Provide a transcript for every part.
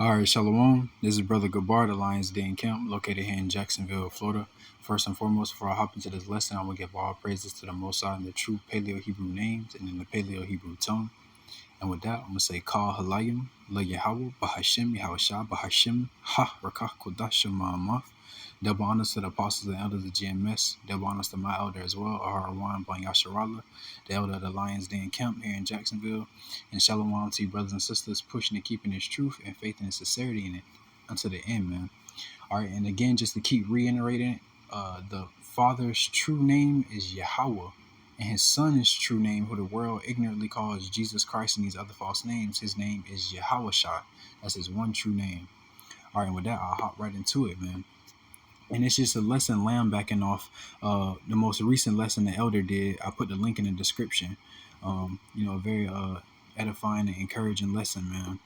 All right, Shalom. This is Brother Gabar, the Lions Den Camp, located here in Jacksonville, Florida. First and foremost, before I hop into this lesson, I will give all praises to the Most High in the true Paleo Hebrew names and in the Paleo Hebrew tongue. And with that, I'm going to say, Kal Halayim, La Yahawah, Bahasham, Yahawashi, Bahasham, Ha, Rakah, Kodashim, Ma'amaf. Double honors to the apostles and elders of GMS. Double honors to my elder as well, Aharawan Ban Yasharallah, the elder of the Lions Den Camp here in Jacksonville. And shalom to you, brothers and sisters, pushing and keeping His truth and faith and sincerity in it until the end, man. All right, and again, just to keep reiterating, the Father's true name is Yahawah, and His Son's true name, who the world ignorantly calls Jesus Christ and these other false names, His name is Yahawashi. That's His one true name. All right, and with that, I'll hop right into it, man. And it's just a lesson lambacking off the most recent lesson the elder did. I put the link in the description. A very edifying and encouraging lesson, man.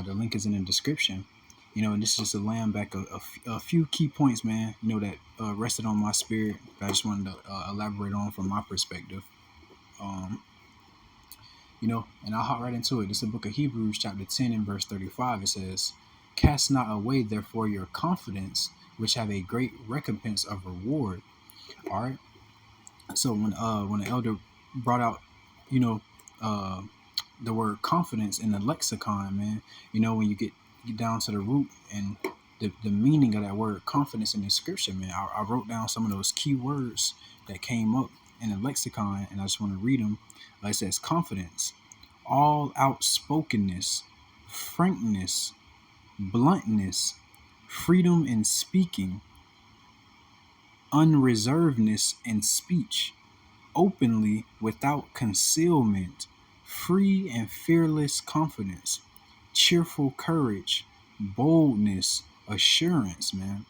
The link is in the description. And this is just a lamb back a few key points, man, that rested on my spirit that I just wanted to elaborate on from my perspective. And I'll hop right into it. It's the book of Hebrews, chapter 10 and verse 35. It says, "Cast not away, therefore, your confidence, which have a great recompense of reward." All right. So when the elder brought out, the word confidence in the lexicon, man, when you get down to the root and the meaning of that word confidence in the scripture, man, I wrote down some of those key words that came up in the lexicon, and I just want to read them. It says confidence, all outspokenness, frankness, bluntness, freedom in speaking, unreservedness in speech, openly without concealment, free and fearless confidence, cheerful courage, boldness, assurance, man.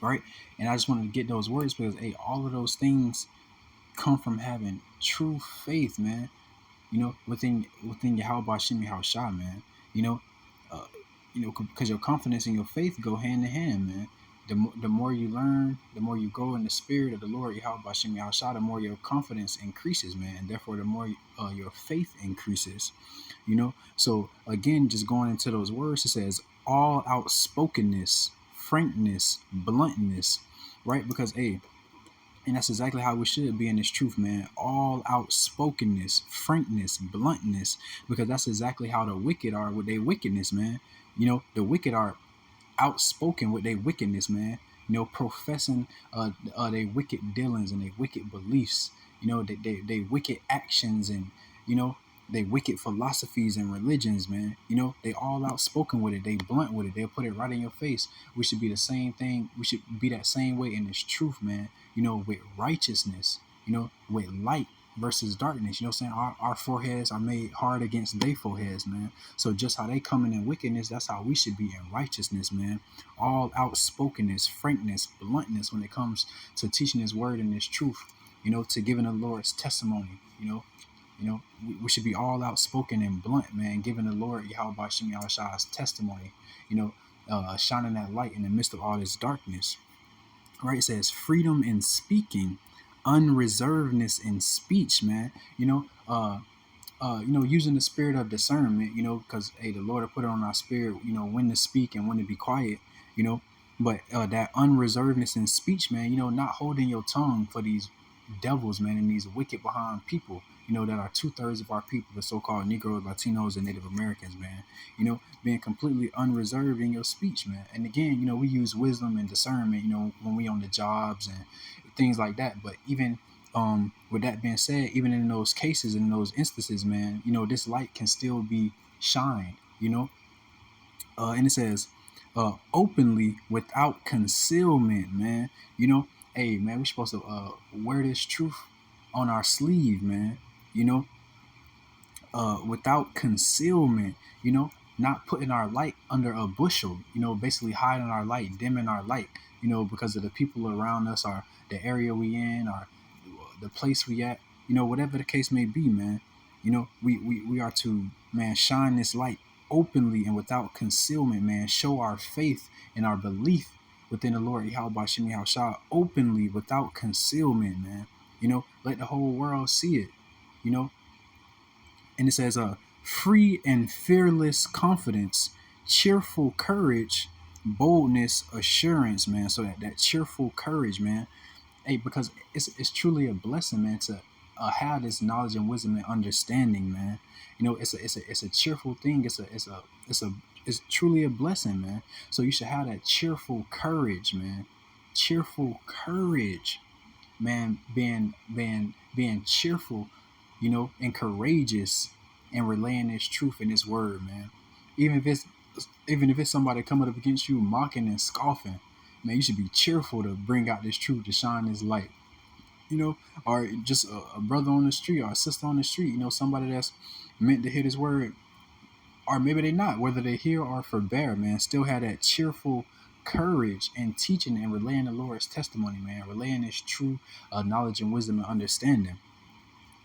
Right? And I just wanted to get those words because all of those things come from having true faith, man. Within Yahawashi, Yahawashi, man. Because your confidence and your faith go hand in hand, man. The more you learn, the more you go in the spirit of the Lord, Yahawashi, Yahawashi, the more your confidence increases, man. And therefore, the more your faith increases. So again, just going into those words, it says all outspokenness, frankness, bluntness, right? Because and that's exactly how we should be in this truth, man. All outspokenness, frankness, bluntness, because that's exactly how the wicked are with their wickedness, man. The wicked are outspoken with their wickedness, man. Professing their wicked dealings and their wicked beliefs. They wicked actions and they wicked philosophies and religions, man. They all outspoken with it. They blunt with it. They'll put it right in your face. We should be the same thing. We should be that same way in this truth, man. With righteousness, with light versus darkness. What I'm saying? Our foreheads are made hard against their foreheads, man. So just how they coming in wickedness, that's how we should be in righteousness, man. All outspokenness, frankness, bluntness when it comes to teaching His word and His truth, to giving the Lord's testimony, we should be all outspoken and blunt, man, giving the Lord Yahawashi Yahawashi's testimony, shining that light in the midst of all this darkness. Right? It says freedom in speaking, unreservedness in speech, man. Using the spirit of discernment, because the Lord will put it on our spirit, when to speak and when to be quiet, But that unreservedness in speech, man, not holding your tongue for these devils, man, and these wicked behind people, that are 2/3 of our people, the so-called Negroes, Latinos, and Native Americans, man, being completely unreserved in your speech, man. And again, we use wisdom and discernment, when we on the jobs and things like that. But even with that being said, even in those cases, in those instances, man, this light can still be shined, and it says, openly without concealment, man. Hey, man, we're supposed to wear this truth on our sleeve, man. Without concealment, not putting our light under a bushel, basically hiding our light, dimming our light, because of the people around us, or the area we in, or the place we at, whatever the case may be, man. We are to, man, shine this light openly and without concealment, man. Show our faith and our belief within the Lord Yahawashi Yahawashi openly without concealment, man. Let the whole world see it, and it says free and fearless confidence, cheerful courage, boldness, assurance, man. So that cheerful courage, man. Hey, because it's truly a blessing, man, to have this knowledge and wisdom and understanding, man. It's a cheerful thing. It's truly a blessing, man. So you should have that cheerful courage, man. Cheerful courage, man. Being cheerful, and courageous, and relaying this truth in this word, man. Even if it's even if it's somebody coming up against you mocking and scoffing, man, you should be cheerful to bring out this truth, to shine this light. Or just a brother on the street or a sister on the street, somebody that's meant to hear this word, or maybe they not, whether they hear or forbear, man, still have that cheerful courage and teaching and relaying the Lord's testimony, man, relaying this true knowledge and wisdom and understanding.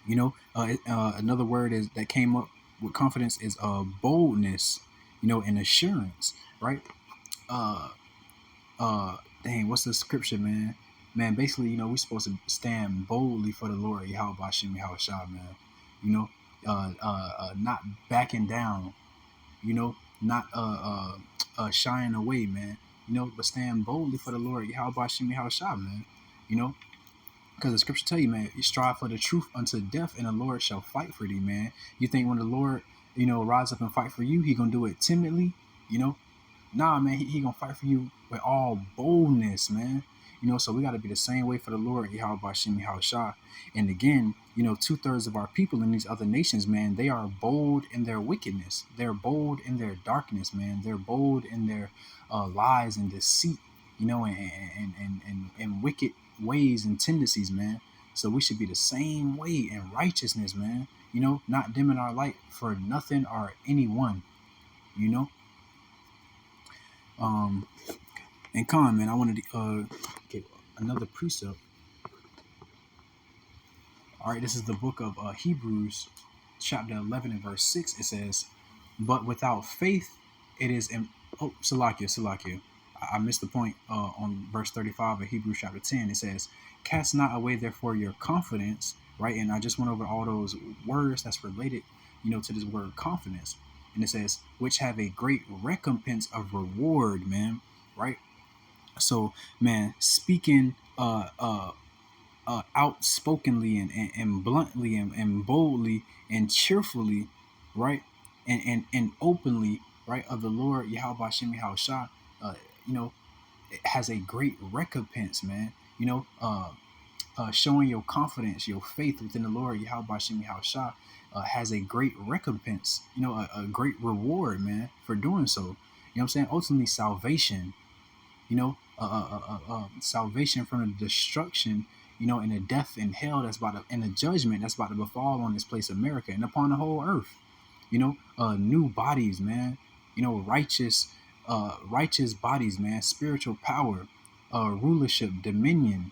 Another word is that came up with confidence is boldness, and assurance, right? Uh, Dang, what's the scripture, man? Man, basically, we're supposed to stand boldly for the Lord, Yahawashi, Yahawashi, man. Not backing down, not shying away, man. But stand boldly for the Lord, Yahawashi, Yahawashi, man. You know, because the scripture tell you, man, you strive for the truth unto death, and the Lord shall fight for thee, man. You think when the Lord, rise up and fight for you, he gonna do it timidly, you know? Nah, man, he gonna fight for you with all boldness, man. So we gotta be the same way for the Lord, Yahawashi, Yahawashi. And again, 2/3 of our people in these other nations, man, they are bold in their wickedness. They're bold in their darkness, man. They're bold in their lies and deceit, and wicked ways and tendencies, man. So we should be the same way in righteousness, man. Not dimming our light for nothing or anyone, you know. Um, and Con, man, I wanted to get another precept. All right, this is the book of Hebrews, chapter 11 and verse 6. It says, "But without faith, it is oh, Salakia. I missed the point on verse 35 of Hebrews chapter 10. It says, "Cast not away therefore your confidence," right? And I just went over all those words that's related, to this word confidence. And it says, "Which have a great recompense of reward," man, right? So, man, speaking outspokenly and bluntly and boldly and cheerfully, right, and openly, right, of the Lord Yahweh Shem Yahawashi, you know, it has a great recompense, man. Showing your confidence, your faith within the Lord Yahweh Shem Yahawashi has a great recompense, a great reward, man, for doing so. You know what I'm saying? Ultimately, salvation, salvation from the destruction, and the death and hell and the judgment that's about to befall on this place, America, and upon the whole earth. New bodies, man. Righteous bodies, man. Spiritual power, rulership, dominion.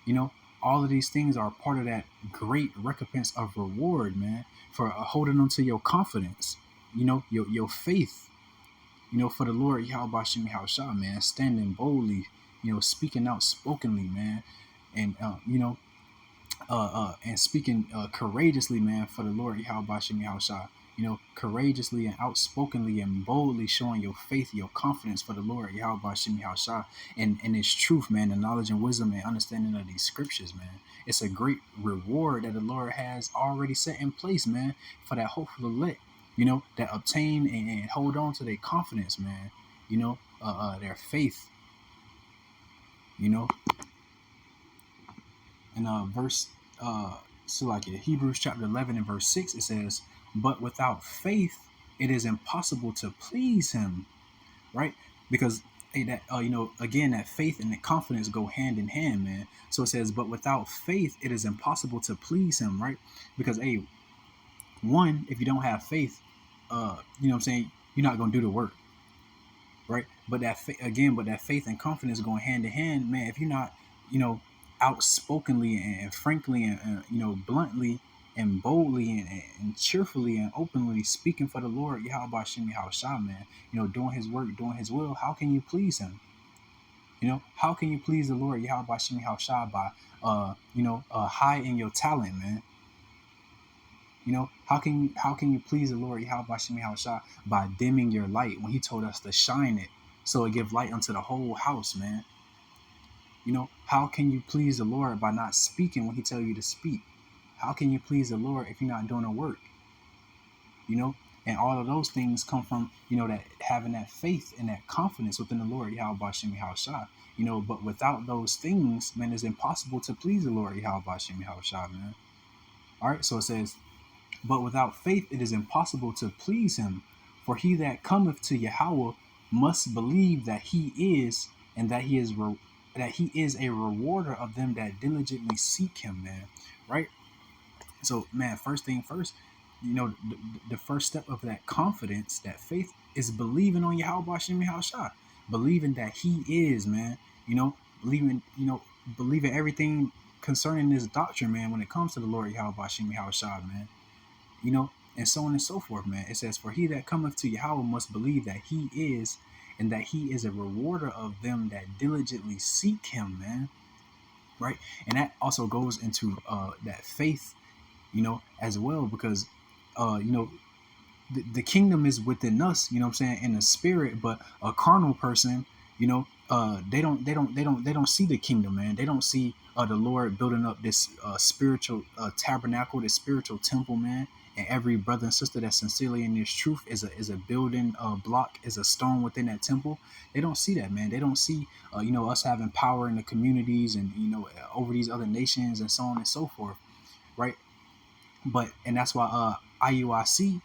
You know, all of these things are part of that great recompense of reward, man, for holding on to your confidence. Your faith, for the Lord Yahweh Shem Yahawashi, man, standing boldly, speaking outspokenly, man, and and speaking courageously, man, for the Lord Yahweh Shem Yahawashi, courageously and outspokenly and boldly showing your faith, your confidence for the Lord Yahweh Shem Yahawashi, and its truth, man, the knowledge and wisdom and understanding of these scriptures, man. It's a great reward that the Lord has already set in place, man, for that hopeful elect, that obtain and hold on to their confidence, man, their faith, you know. And verse so like Hebrews chapter 11 and verse 6, it says, "But without faith it is impossible to please him," right? Because hey, that again, that faith and the confidence go hand in hand, man. So it says, "But without faith it is impossible to please him," right? Because one, if you don't have faith, you know what I'm saying, you're not gonna do the work, right? But that faith and confidence going hand in hand, man. If you're not, outspokenly and frankly and bluntly and boldly and cheerfully and openly speaking for the Lord Yahweh Shem Yahawashi, man, doing his work, doing his will, how can you please him? How can you please the Lord Yahweh Shem Yahawashi by hiding your talent, man? How can you please the Lord Yahawashi by dimming your light when He told us to shine it so it give light unto the whole house, man? How can you please the Lord by not speaking when He tell you to speak? How can you please the Lord if you're not doing the work? you know and all of those things come from that having that faith and that confidence within the Lord Yahawashi but without those things, man, it's impossible to please the Lord Yahawashi, man. All right, so it says, but without faith it is impossible to please Him, for he that cometh to Yahawah must believe that He is, and that He is a rewarder of them that diligently seek Him, man. Right. So, man, first thing first, the first step of that confidence, that faith, is believing on Yahweh Shem Yahushua, believing that He is, man. You know, believing, believing everything concerning this doctrine, man. When it comes to the Lord Yahweh Shem Yahushua, man. And so on and so forth, man. It says, "For he that cometh to Yahweh must believe that He is, and that He is a rewarder of them that diligently seek Him, man." Right, and that also goes into that faith, as well, because the kingdom is within us, what I'm saying, in the spirit, but a carnal person, they don't see the kingdom, man. They don't see the Lord building up this spiritual tabernacle, this spiritual temple, man. And every brother and sister that's sincerely in this truth is a building block, is a stone within that temple. They don't see that, man. They don't see us having power in the communities and over these other nations and so on and so forth, right? And that's why IUIC,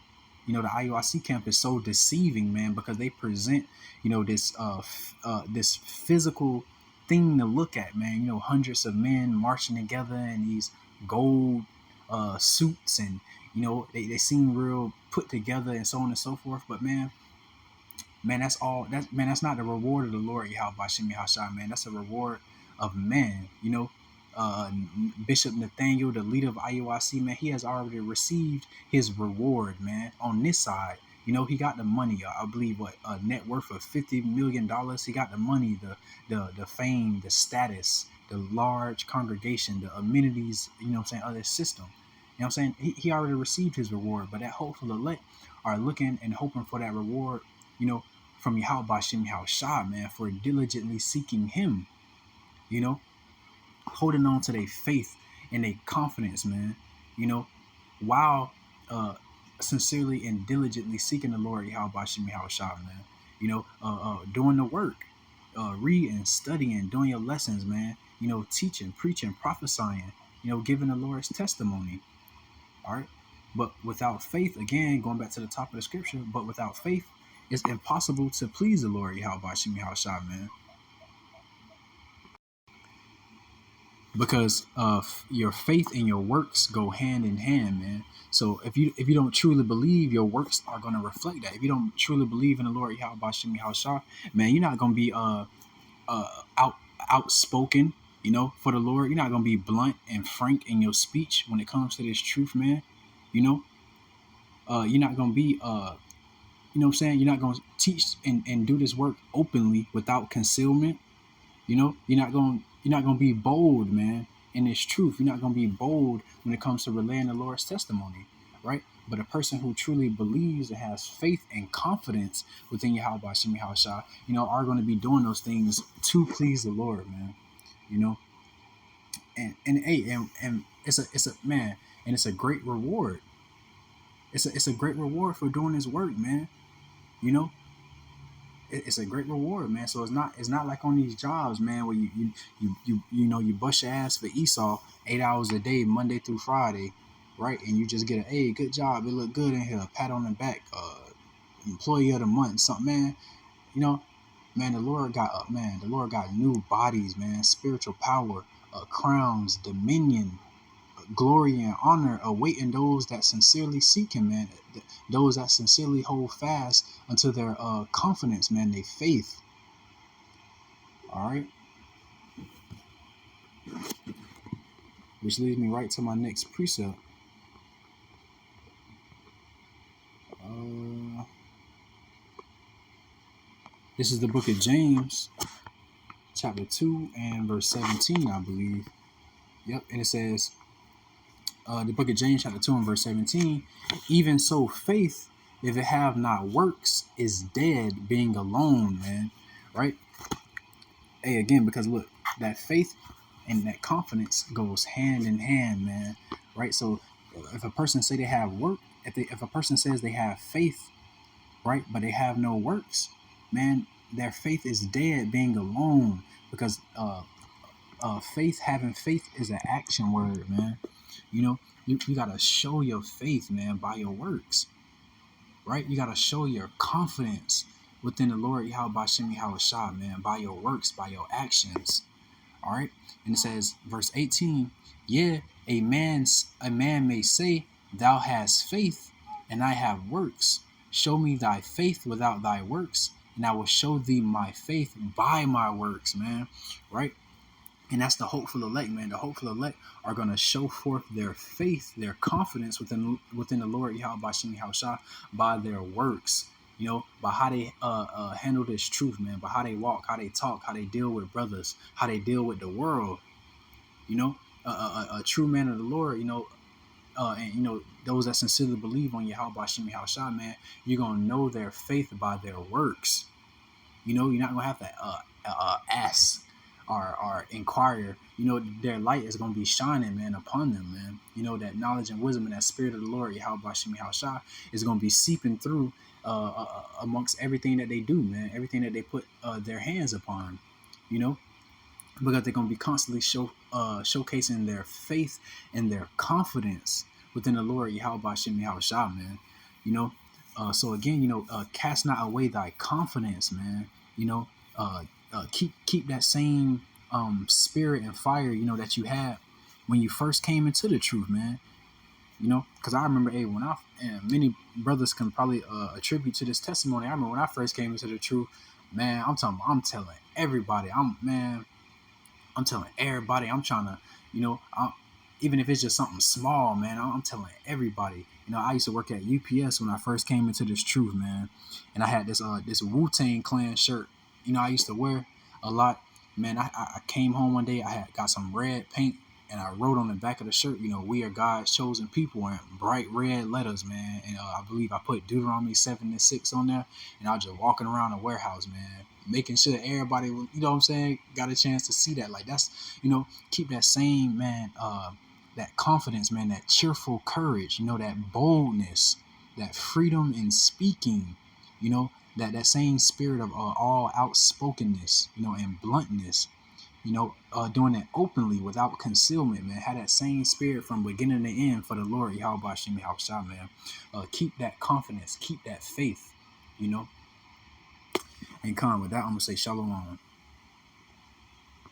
the IUIC camp is so deceiving, man, because they present, this physical thing to look at, man. Hundreds of men marching together in these gold suits, and they seem real put together and so on and so forth. But that's not the reward of the Lord Yahweh Shem Yahshua, man. That's a reward of man. Uh, Bishop Nathaniel, the leader of IUIC, man, he has already received his reward, man. On this side, he got the money. I believe what a net worth of $50 million. He got the money, the fame, the status, the large congregation, the amenities. What I'm saying, of this system. What I'm saying, he already received his reward, but that hopeful elect are looking and hoping for that reward, you know, from Yahweh Shem Yahushua, man, for diligently seeking Him, you know, holding on to their faith and their confidence, man, you know, while sincerely and diligently seeking the Lord Yahweh Shem Yahushua, man, doing the work, reading, studying, doing your lessons, man, teaching, preaching, prophesying, giving the Lord's testimony. All right. But without faith, again, going back to the top of the scripture, but without faith, it's impossible to please the Lord Yahweh Shem Yahushua, man. Because your faith and your works go hand in hand, man. So if you don't truly believe, your works are going to reflect that. If you don't truly believe in the Lord Yahweh Shem Yahushua, man, you're not going to be out outspoken, for the Lord. You're not going to be blunt and frank in your speech when it comes to this truth, man. You're not going to be what I'm saying, you're not going to teach and do this work openly without concealment. You're not going to be bold, man, in this truth. You're not going to be bold when it comes to relaying the Lord's testimony, right? But a person who truly believes and has faith and confidence within Yahweh Shem Yahushua, are going to be doing those things to please the Lord, man. And it's a man, and it's a great reward. It's a great reward for doing His work, man. You know, it's a great reward, man. So it's not like on these jobs, man, where you bust your ass for Esau 8 hours a day, Monday through Friday, right? And you just get a, hey, good job, it look good in here, pat on the back, employee of the month, something, man. You know, man, the Lord got new bodies, man, spiritual power, crowns, dominion, glory and honor awaiting those that sincerely seek Him, man. Those that sincerely hold fast unto their confidence, man, their faith. All right. Which leads me right to my next precept. This is the book of James, chapter 2 and verse 17, I believe. Yep. And it says, the book of James chapter 2 and verse 17, even so faith, if it have not works, is dead, being alone, man. Right? Hey, again, because look, that faith and that confidence goes hand in hand, man. Right? So if a person say they have work, if a person says they have faith, right, but they have no works, man, their faith is dead, being alone, because having faith is an action word, man. You know, you gotta show your faith, man, by your works, right? You gotta show your confidence within the Lord Yahawashi Yahawashi, man, by your works, by your actions. All right, and it says, verse 18, yeah, a man may say, thou hast faith, and I have works. Show me thy faith without thy works, and I will show thee my faith by my works, man. Right? And that's the hopeful elect, man. The hopeful elect are going to show forth their faith, their confidence within the Lord Yahawashi Yahawashi by their works. You know, by how they handle this truth, man. By how they walk, how they talk, how they deal with brothers, how they deal with the world. You know, a true man of the Lord. You know, and you know those that sincerely believe on Yahawashi Yahawashi, man. You're gonna know their faith by their works. You know, you're not gonna have to ask or inquire. You know, their light is gonna be shining, man, upon them, man. You know, that knowledge and wisdom and that spirit of the Lord, Yahawashi is gonna be seeping through amongst everything that they do, man. Everything that they put their hands upon. You know, because they're gonna be constantly showcasing their faith and their confidence within the Lord, Yahawashi, man. You know, so again, you know, cast not away thy confidence, man. You know, keep that same spirit and fire, you know, that you had when you first came into the truth, man. You know, because I remember, hey, and many brothers can probably attribute to this testimony. I remember when I first came into the truth, man. I'm telling everybody, I'm telling everybody. I'm trying to, you know, even if it's just something small, man, I'm telling everybody. You know, I used to work at UPS when I first came into this truth, man, and I had this Wu-Tang Clan shirt. You know, I used to wear a lot. Man, I came home one day. I had got some red paint, and I wrote on the back of the shirt, you know, we are God's chosen people, in bright red letters, man. And I believe I put Deuteronomy 7:6 on there, and I was just walking around the warehouse, man, making sure everybody, you know what I'm saying, got a chance to see that. Like, that's, you know, keep that same, man, that confidence, man, that cheerful courage, you know, that boldness, that freedom in speaking, you know, that same spirit of all outspokenness, you know, and bluntness, you know, doing it openly without concealment, man. Have that same spirit from beginning to end for the Lord, Yahawashi, man. Keep that confidence, keep that faith, you know. And con with that, I'm gonna say shalom.